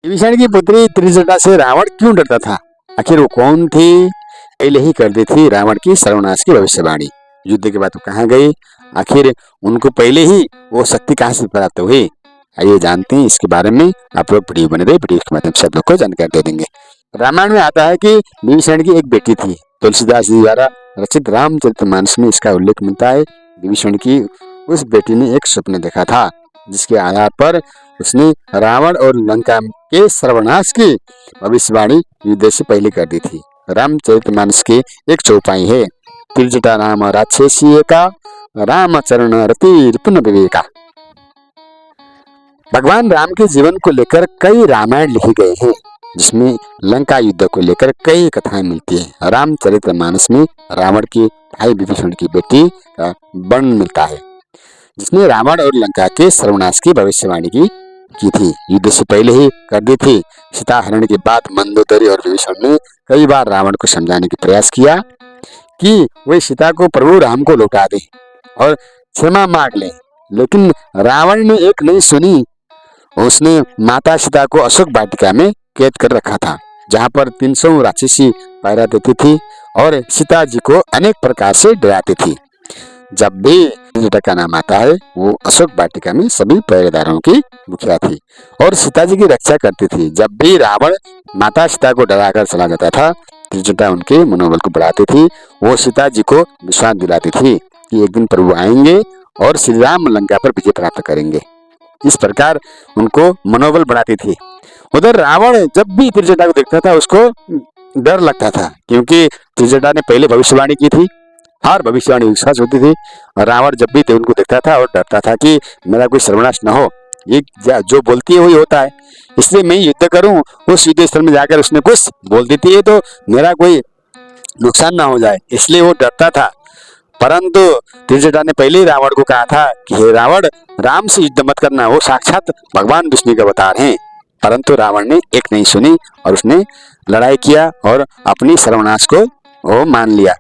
विभीषण की पुत्री त्रिजटा से रावण क्यों डरता था? आखिर वो कौन थी? पहले ही कर दी थी रावण की सर्वनाश की भविष्यवाणी। युद्ध के बाद वो कहाँ गई? आखिर उनको पहले ही वो शक्ति कहाँ से प्राप्त हुई? आइए जानते हैं इसके बारे में। आप लोग वीडियो बने रहे, वीडियो के माध्यम से आप लोग को जानकारी दे देंगे। रामायण में आता है कि विभीषण की एक बेटी थी। तुलसीदास जी द्वारा रचित रामचरितमानस में इसका उल्लेख मिलता है। विभीषण की उस बेटी ने एक स्वप्न देखा था, जिसके आधार पर उसने रावण और लंका के सर्वनाश की भविष्यवाणी युद्ध से पहले कर दी थी। रामचरितमानस के एक चौपाई है, त्रिजटा राम राक्षसी एका, राम चरण रति रिपुन विवेका। भगवान राम के जीवन को लेकर कई रामायण लिखे गए हैं, जिसमें लंका युद्ध को लेकर कई कथाएं मिलती है। रामचरितमानस में रावण के भाई विभीषण की बेटी का वर्णन मिलता है, जिसने रावण और लंका के सर्वनाश की भविष्यवाणी की थी। युद्ध से पहले ही कर दी थी। सीता हरण के बाद मंदोदरी और विभीषण ने कई बार रावण को समझाने का प्रयास किया कि वे सीता को प्रभु राम को लौटा दे और क्षमा मांग ले, लेकिन रावण ने एक नहीं सुनी। उसने माता सीता को अशोक वाटिका में कैद कर रखा था, जहाँ पर 300 राक्षसी पहरा देती थी और सीता जी को अनेक प्रकार से डराती थी। जब भी त्रिजटा का नाम आता है, वो अशोक वाटिका में सभी पहरेदारों की मुखिया थी और सीता जी की रक्षा करती थी। जब भी रावण माता सीता को डराकर चला जाता था, त्रिजटा उनके मनोबल को बढ़ाती थी। वो सीता जी को विश्वास दिलाती थी कि एक दिन प्रभु आएंगे और श्री राम लंका पर विजय प्राप्त करेंगे। इस प्रकार उनको मनोबल बढ़ाती थी। उधर रावण जब भी त्रिजटा को देखता था, उसको डर लगता था, क्योंकि त्रिजटा ने पहले भविष्यवाणी की थी और भविष्यवाणी विश्वास होती थी। और रावण जब भी उनको देखता था और डरता था कि मेरा कोई सर्वनाश न हो, ये जो बोलती है वही होता है, इसलिए मैं युद्ध करूं। उस युद्ध स्थल में जाकर उसने कुछ बोल देती है तो मेरा कोई नुकसान ना हो जाए, इसलिए वो डरता था। परंतु त्रिजटा ने पहले ही रावण को कहा था कि हे रावण, राम से युद्ध मत करना, वो साक्षात भगवान विष्णु के अवतार हैं। परंतु रावण ने एक नहीं सुनी और उसने लड़ाई किया और अपनी सर्वनाश को वो मान लिया।